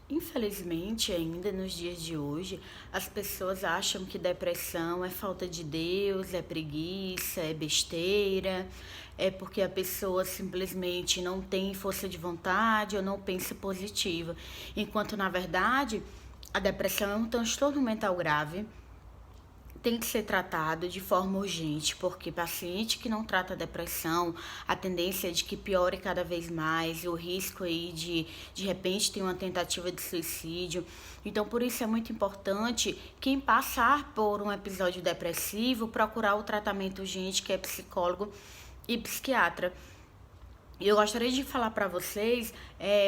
Infelizmente, ainda nos dias de hoje, as pessoas acham que depressão é falta de Deus, é preguiça, é besteira, é porque a pessoa simplesmente não tem força de vontade ou não pensa positiva. Enquanto, na verdade, a depressão é um transtorno mental grave, tem que ser tratado de forma urgente, porque paciente que não trata a depressão, a tendência é de que piore cada vez mais, e o risco aí de repente ter uma tentativa de suicídio. Então, por isso é muito importante quem passar por um episódio depressivo procurar o tratamento urgente, que é psicólogo e psiquiatra. E eu gostaria de falar para vocês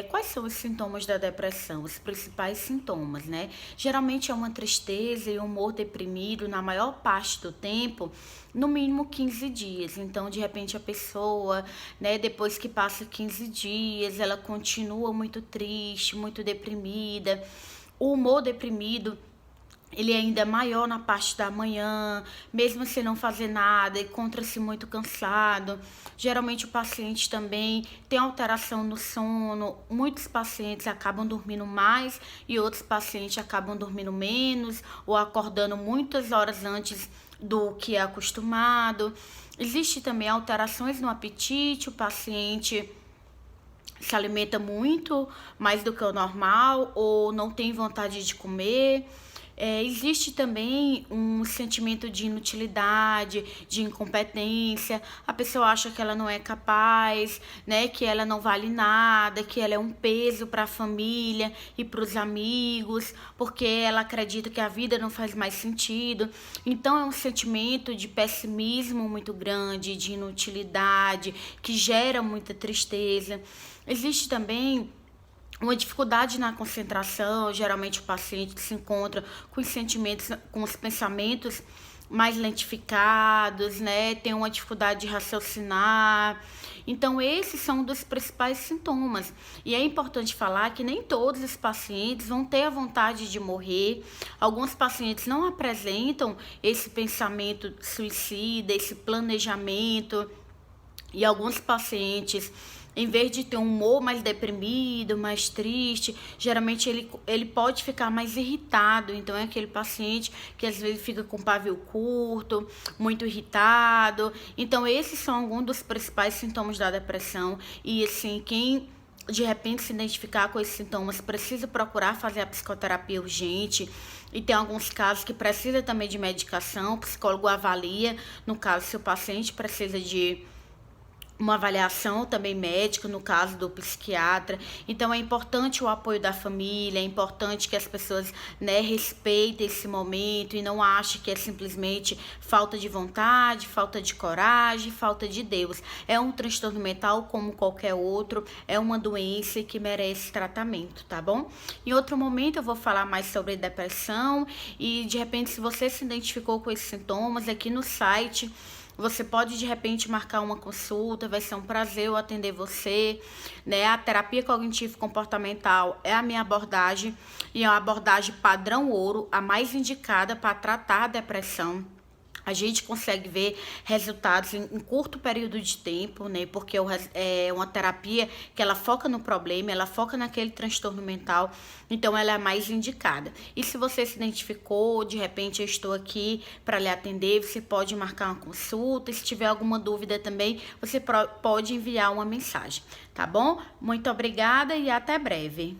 quais são os sintomas da depressão, os principais sintomas, né? Geralmente é uma tristeza e um humor deprimido na maior parte do tempo, no mínimo 15 dias. Então, de repente, a pessoa, né, depois que passa 15 dias, ela continua muito triste, muito deprimida. O humor deprimido ele ainda é maior na parte da manhã, mesmo sem não fazer nada, encontra-se muito cansado. Geralmente o paciente também tem alteração no sono. Muitos pacientes acabam dormindo mais e outros pacientes acabam dormindo menos ou acordando muitas horas antes do que é acostumado. Existe também alterações no apetite, o paciente se alimenta muito mais do que o normal ou não tem vontade de comer. Existe também um sentimento de inutilidade, de incompetência. A pessoa acha que ela não é capaz, né? Que ela não vale nada, que ela é um peso para a família e para os amigos, porque ela acredita que a vida não faz mais sentido. Então é um sentimento de pessimismo muito grande, de inutilidade, que gera muita tristeza. Existe também uma dificuldade na concentração. Geralmente o paciente se encontra com os sentimentos, com os pensamentos mais lentificados, né? Tem uma dificuldade de raciocinar. Então, esses são um dos principais sintomas. E é importante falar que nem todos os pacientes vão ter a vontade de morrer. Alguns pacientes não apresentam esse pensamento suicida, esse planejamento. E alguns pacientes, em vez de ter um humor mais deprimido, mais triste, geralmente ele pode ficar mais irritado. Então é aquele paciente que às vezes fica com pavio curto, muito irritado. Então esses são alguns dos principais sintomas da depressão. E assim, quem de repente se identificar com esses sintomas precisa procurar fazer a psicoterapia urgente. E tem alguns casos que precisa também de medicação, o psicólogo avalia, no caso, se o paciente precisa de uma avaliação também médica, no caso do psiquiatra. Então é importante o apoio da família, é importante que as pessoas, né, respeitem esse momento e não achem que é simplesmente falta de vontade, falta de coragem, falta de Deus. É um transtorno mental como qualquer outro, é uma doença que merece tratamento, tá bom? Em outro momento eu vou falar mais sobre depressão e de repente se você se identificou com esses sintomas, aqui no site você pode, de repente, marcar uma consulta, vai ser um prazer eu atender você, né? A terapia cognitivo-comportamental é a minha abordagem e é uma abordagem padrão ouro, a mais indicada para tratar a depressão. A gente consegue ver resultados em curto período de tempo, né? Porque é uma terapia que ela foca no problema, ela foca naquele transtorno mental, então ela é a mais indicada. E se você se identificou, de repente eu estou aqui para lhe atender, você pode marcar uma consulta. Se tiver alguma dúvida também, você pode enviar uma mensagem, tá bom? Muito obrigada e até breve.